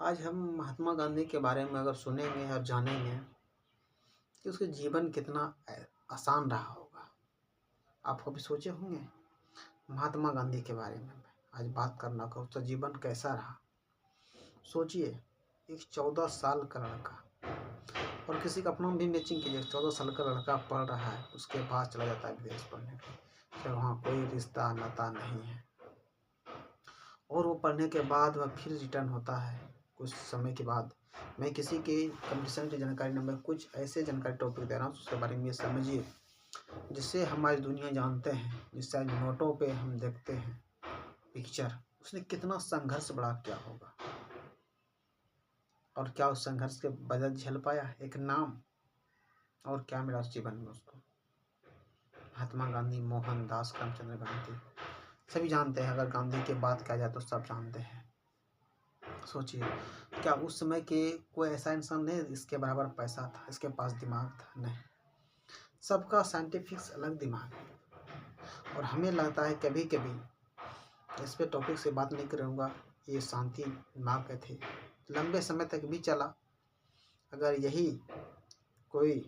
आज हम महात्मा गांधी के बारे में अगर सुनेंगे और जानेंगे कि उसके जीवन कितना आसान रहा होगा। आप कभी सोचे होंगे महात्मा गांधी के बारे में आज बात करना का उसका जीवन कैसा रहा। सोचिए, एक 14 साल का लड़का, और किसी का अपना भी मैचिंग कीजिए, 14 साल का लड़का पढ़ रहा है, उसके पास चला जाता है विदेश पढ़ने के लिए, जब वहाँ कोई रिश्ता नाता नहीं है, और वो पढ़ने के बाद वह फिर रिटर्न होता है कुछ समय के बाद। मैं किसी की कंपटीशन की जानकारी नहीं, मैं कुछ ऐसे जानकारी टॉपिक दे रहा हूँ उसके बारे में ये समझिए जिससे हमारी दुनिया जानते हैं, जिससे आज नोटों पे हम देखते हैं पिक्चर। उसने कितना संघर्ष बड़ा किया होगा, और क्या उस संघर्ष के बदल झेल पाया एक नाम, और क्या मिला उस जीवन में उसको। महात्मा गांधी, मोहनदास करमचंद गांधी, सभी जानते हैं। अगर गांधी की बात किया जाए तो सब जानते हैं। सोचिए, क्या उस समय के कोई ऐसा इंसान नहीं इसके बराबर पैसा था, इसके पास दिमाग था? नहीं, सबका साइंटिफिक अलग दिमाग है। और हमें लगता है कभी कभी, इस पे टॉपिक से बात नहीं करूँगा, ये शांति दिमाग के थे, लंबे समय तक भी चला। अगर यही कोई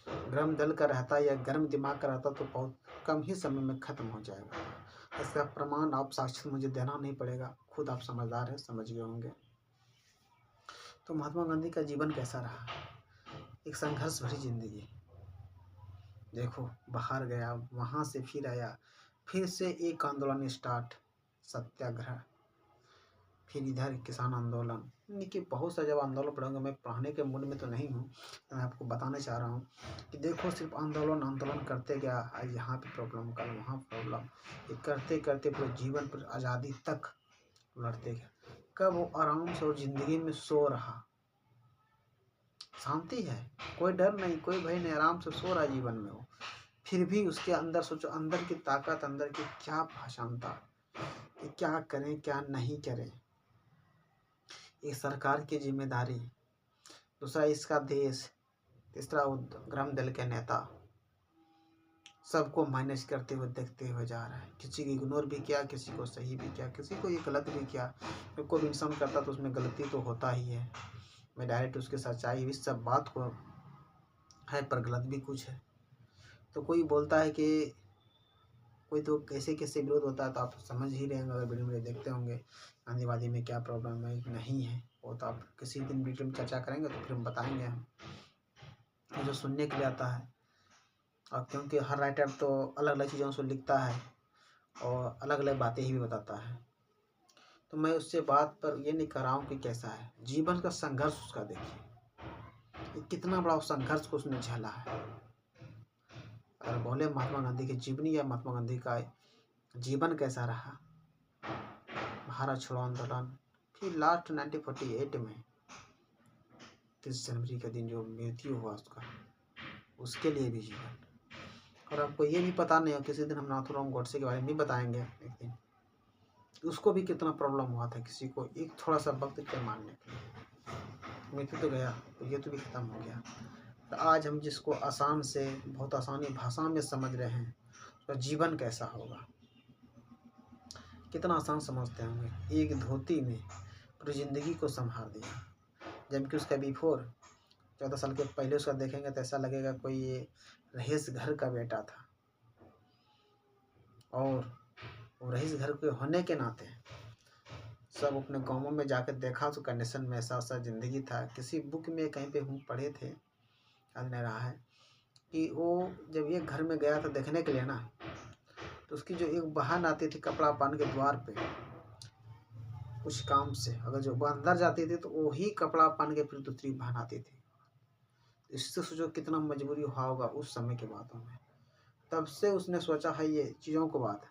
गर्म दल का रहता या गर्म दिमाग का रहता तो बहुत कम ही समय में ख़त्म हो जाएगा। इसका प्रमाण आप साक्षात मुझे देना नहीं पड़ेगा, खुद आप समझदार हैं, समझ गए होंगे। तो महात्मा गांधी का जीवन कैसा रहा? एक संघर्ष भरी जिंदगी। देखो, बाहर गया, वहाँ से फिर आया, फिर से एक आंदोलन स्टार्ट, सत्याग्रह, फिर इधर किसान आंदोलन। देखिए, बहुत सा जब आंदोलन पढ़ूंगा, मैं पढ़ाने के मूड में तो नहीं हूँ, मैं आपको बताना चाह रहा हूँ कि देखो, सिर्फ आंदोलन आंदोलन करते गया, आज यहाँ पे प्रॉब्लम, कल वहाँ प्रॉब्लम, ये करते करते पूरे जीवन पर आज़ादी तक लड़ते गया। कब वो आराम से और ज़िंदगी में सो रहा, शांति है, कोई डर नहीं, कोई भय नहीं, आराम से सो रहा जीवन में वो। फिर भी उसके अंदर सोचो, अंदर की ताकत, अंदर की क्या भाषणता कि क्या करें क्या नहीं करें। एक सरकार की जिम्मेदारी, दूसरा इसका देश, तीसरा ग्राम दल के नेता, सबको मैनेज करते हुए देखते हुए जा रहा है। किसी को इग्नोर भी किया, किसी को सही भी किया, किसी को ये गलत भी किया। जब कोई इंसान करता तो उसमें गलती तो होता ही है। मैं डायरेक्ट उसके सच्चाई इस सब बात को है, पर गलत भी कुछ है। तो कोई बोलता है कि कोई तो कैसे कैसे विरोध होता है, तो आप समझ ही रहे हैं अगर वीडियो में देखते होंगे गांधीवादी में क्या प्रॉब्लम है नहीं है, वो तो आप किसी दिन वीडियो में चर्चा करेंगे तो फिर हम बताएंगे हम, जो सुनने के लिए आता है। और क्योंकि हर राइटर तो अलग अलग चीज़ों से लिखता है और अलग अलग बातें ही भी बताता है, तो मैं उससे बात पर ये नहीं कर रहा हूँ कि कैसा है जीवन का संघर्ष उसका। देखिए कितना बड़ा संघर्ष को उसने झेला है। अगर बोले महात्मा गांधी की जीवनी या महात्मा गांधी का जीवन कैसा रहा, भारत छोड़ो आंदोलन, फिर लास्ट 1948 में 30 जनवरी के दिन जो मृत्यु हुआ उसका, उसके लिए भी जीवन। और आपको ये भी पता नहीं हो, किसी दिन हम नाथूराम गोडसे के बारे में भी बताएंगे एक दिन, उसको भी कितना प्रॉब्लम हुआ था किसी को एक थोड़ा सा वक्त के मारने के लिए। मृत्यु तो गया, तो ये तो भी ख़त्म हो गया। तो आज हम जिसको आसान से, बहुत आसानी भाषा में समझ रहे हैं, उसका जीवन कैसा होगा, कितना आसान समझते होंगे। एक धोती में पूरी ज़िंदगी को संभाल दिया, जबकि उसका बिफोर 14 साल के पहले उसका देखेंगे तो ऐसा लगेगा कोई ये रईस घर का बेटा था। और वो रईस घर के होने के नाते सब अपने गाँवों में जाकर देखा तो कंडीशन में ऐसा ऐसा ज़िंदगी था। किसी बुक में कहीं पे हम पढ़े थे, याद नहीं रहा है, कि वो जब ये घर में गया था देखने के लिए ना, तो उसकी जो एक बहन आती थी कपड़ा पहन के द्वार पे कुछ काम से, अगर जो वो अंदर जाती थी तो वही कपड़ा पहन के फिर दूसरी बहन आती थी। इससे सोचो कितना मजबूरी हुआ होगा उस समय के बातों में। तब से उसने सोचा है ये चीज़ों को बात,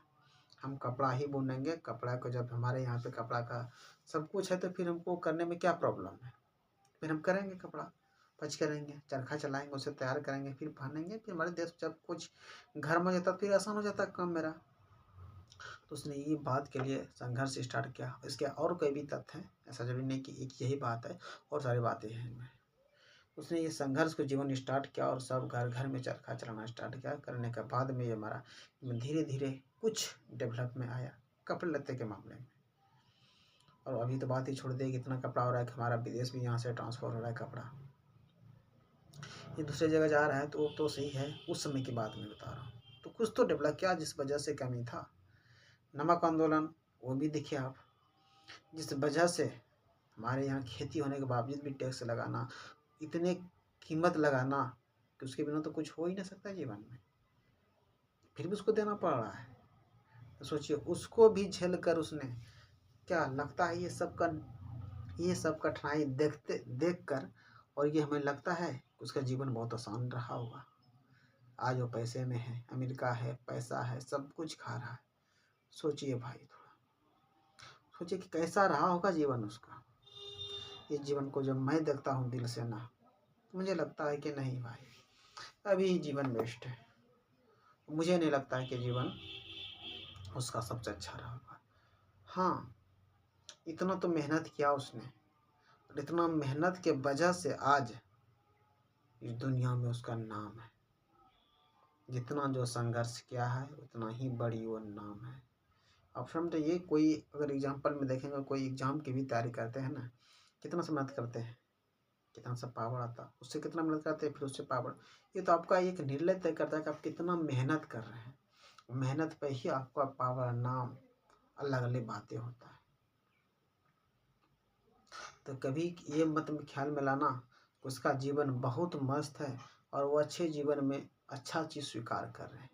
हम कपड़ा ही बुनेंगे, कपड़ा को जब हमारे यहाँ पे कपड़ा का सब कुछ है तो फिर हमको करने में क्या प्रॉब्लम है, फिर हम करेंगे, कपड़ा पच करेंगे, चरखा चलाएंगे, उसे तैयार करेंगे, फिर पहनेंगे, फिर हमारे देश जब कुछ घर में जाता फिर आसान हो जाता काम मेरा। तो उसने ये बात के लिए संघर्ष स्टार्ट किया। इसके और कोई भी तथ्य हैं, ऐसा जरूरी नहीं कि एक यही बात है, और सारी बातें हैं इनमें। उसने ये संघर्ष को जीवन स्टार्ट किया और सब घर घर में चरखा चलाना स्टार्ट किया। करने के बाद में ये हमारा धीरे धीरे कुछ डेवलप में आया कपड़े लत्ते के मामले में। और अभी तो बात ही छोड़ दे कि इतना कपड़ा हो रहा है कि हमारा विदेश भी यहाँ से ट्रांसफ़र हो रहा है कपड़ा, ये दूसरी जगह जा रहा है। तो वो तो सही है, उस समय की बात मैं बता रहा हूँ। तो कुछ तो डेवलप किया जिस वजह से कमी था। नमक आंदोलन, वो भी देखिए आप, जिस वजह से हमारे यहाँ खेती होने के बावजूद भी टैक्स लगाना, इतने कीमत लगाना कि उसके बिना तो कुछ हो ही नहीं सकता जीवन में, फिर भी उसको देना पड़ रहा है। तो सोचिए, उसको भी झेल कर उसने, क्या लगता है ये सब कठिनाई देख कर, और ये हमें लगता है कि उसका जीवन बहुत आसान रहा होगा। आज वो पैसे में है, अमेरिका है, पैसा है, सब कुछ खा रहा है। सोचिए भाई, थोड़ा सोचिए कि कैसा रहा होगा जीवन उसका। इस जीवन को जब मैं देखता हूँ दिल से ना, तो मुझे लगता है कि नहीं भाई, अभी जीवन बेस्ट है। मुझे नहीं लगता है कि जीवन उसका सबसे अच्छा रहा होगा। हाँ, इतना तो मेहनत किया उसने, और इतना मेहनत के वजह से आज इस दुनिया में उसका नाम है। जितना जो संघर्ष किया है उतना ही बड़ी वो नाम है। अब समझिए, कोई अगर एग्जाम्पल में देखेंगे, कोई एग्जाम की भी तैयारी करते हैं ना, कितना सा मेहनत करते हैं, कितना सा पावर आता, उससे कितना मेहनत करते हैं, फिर उससे पावर। ये तो आपका एक निर्णय तय करता है कि आप कितना मेहनत कर रहे हैं। मेहनत पे ही आपका पावर, नाम, अलग अलग बातें होता है। तो कभी ये मत ख्याल में लाना, उसका जीवन बहुत मस्त है और वो अच्छे जीवन में अच्छा चीज़ स्वीकार कर रहे हैं,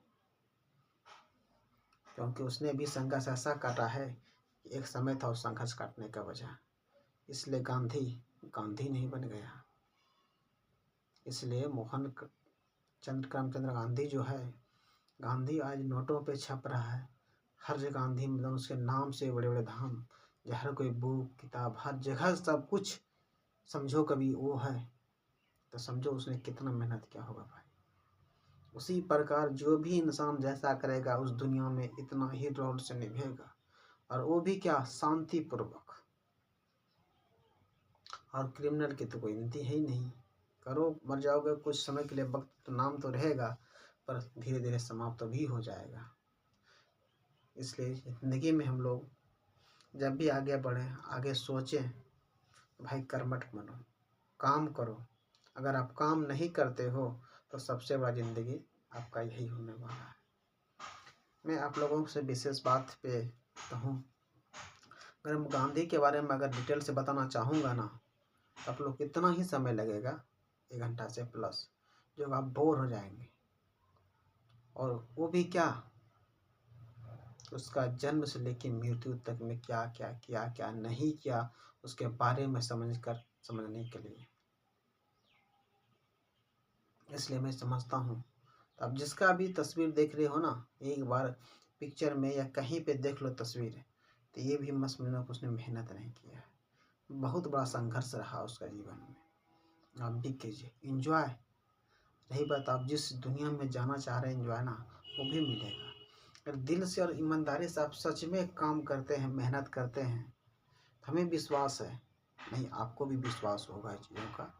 क्योंकि उसने भी संघर्ष ऐसा काटा है कि एक समय था उस संघर्ष काटने का वजह। इसलिए गांधी नहीं बन गया। इसलिए करमचंद गांधी जो है, गांधी आज नोटों पे छप रहा है। हर जगह गांधी, मतलब उसके नाम से बड़े बड़े धाम, हर कोई बुक किताब, हर जगह सब कुछ समझो कभी वो है, तो समझो उसने कितना मेहनत किया होगा भाई। उसी प्रकार जो भी इंसान जैसा करेगा उस दुनिया में इतना ही रोल से निभेगा, और वो भी क्या, शांति पूर्वक। और क्रिमिनल की तो कोई गिनती है ही नहीं। करो, मर जाओगे कुछ समय के लिए, वक्त तो नाम तो रहेगा, पर धीरे धीरे समाप्त तो भी हो जाएगा। इसलिए ज़िंदगी में हम लोग जब भी आगे बढ़ें, आगे सोचें, भाई कर्मठ बनो, काम करो। अगर आप काम नहीं करते हो तो सबसे बड़ा ज़िंदगी आपका यही होने वाला है। मैं आप लोगों से विशेष बात पे कहूँ, अगर हम गांधी के बारे में अगर डिटेल से बताना चाहूँगा ना, तो आप लोग कितना ही समय लगेगा, 1 घंटा से प्लस, जो आप बोर हो जाएंगे। और वो भी क्या, उसका जन्म से लेकर मृत्यु तक में क्या क्या किया, क्या नहीं किया, उसके बारे में समझने के लिए। इसलिए मैं समझता हूँ, अब जिसका भी तस्वीर देख रहे हो ना, एक बार पिक्चर में या कहीं पे देख लो तस्वीर, तो ये भी मत समझना कि उसने मेहनत नहीं किया है। बहुत बड़ा संघर्ष रहा उसका जीवन में। आप भी कीजिए इंजॉय। रही बात, आप जिस दुनिया में जाना चाह रहे हैं इंजॉय ना, वो भी मिलेगा। अगर दिल से और ईमानदारी से आप सच में काम करते हैं, मेहनत करते हैं, तो हमें विश्वास है, नहीं आपको भी विश्वास होगा इस चीज़ों का,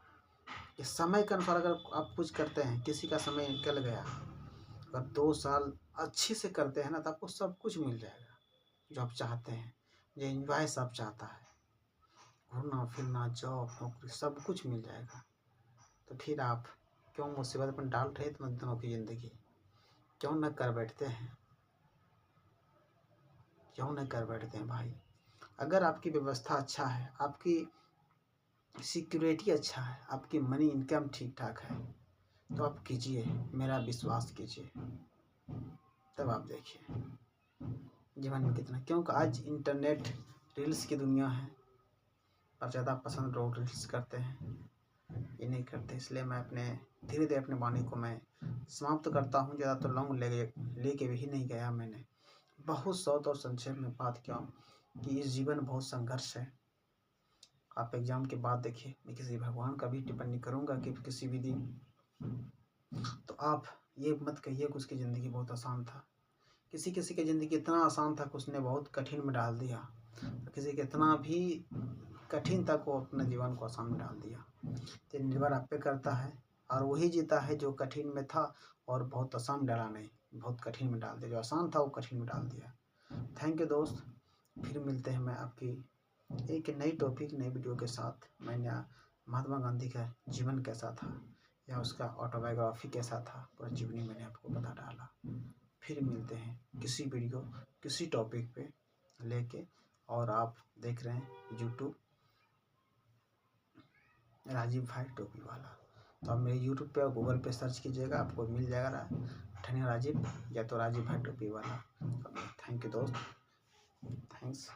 कि समय के अनुसार अगर आप कुछ करते हैं, किसी का समय निकल गया, अगर 2 साल अच्छे से करते हैं ना, तो आपको सब कुछ मिल जाएगा जो आप चाहते हैं। जो एंजॉय सब चाहता है, घूमना फिरना, जॉब नौकरी, सब कुछ मिल जाएगा। तो फिर आप क्यों मुसीबत में डाल रहे इतने दिनों की ज़िंदगी, क्यों न कर बैठते हैं, क्यों न कर बैठते हैं भाई। अगर आपकी व्यवस्था अच्छा है, आपकी सिक्योरिटी अच्छा है, आपकी मनी इनकम ठीक ठाक है, तो आप कीजिए, मेरा विश्वास कीजिए, तब आप देखिए जीवन में कितना। क्योंकि आज इंटरनेट रील्स की दुनिया है, और ज़्यादा पसंद लोग रील्स करते हैं, ये नहीं करते। इसलिए मैं धीरे धीरे अपने वाणी को मैं समाप्त करता हूँ। ज़्यादा तो लॉन्ग लेके भी नहीं गया मैंने, बहुत शॉर्ट और संक्षेप में बात किया कि इस जीवन बहुत संघर्ष है। आप एग्ज़ाम के बाद देखिए, मैं किसी भगवान का भी टिप्पणी करूँगा कि किसी भी दिन, तो आप ये मत कहिए कि उसकी ज़िंदगी बहुत आसान था। किसी किसी की ज़िंदगी इतना आसान था कि उसने बहुत कठिन में डाल दिया, किसी के इतना भी कठिन था को अपने जीवन को आसान में डाल दिया। तो निर्भर आप पे करता है, और वही जीता है जो कठिन में था और बहुत आसान में डाला नहीं, बहुत कठिन में डाल दिया। जो आसान था वो कठिन में डाल दिया। थैंक यू दोस्त, फिर मिलते हैं। मैं आपकी एक नई टॉपिक नई वीडियो के साथ मैंने महात्मा गांधी का जीवन कैसा था या उसका ऑटोबायोग्राफी कैसा था पूरा जीवनी मैंने आपको बता डाला। फिर मिलते हैं किसी वीडियो किसी टॉपिक पे लेके, और आप देख रहे हैं यूट्यूब राजीव भाई टोपी वाला। तो आप मेरे यूट्यूब पे और गूगल पे सर्च कीजिएगा, आपको मिल जाएगा ठनिया राजीव या तो राजीव भाई टोपी वाला। थैंक यू दोस्त, थैंक्स।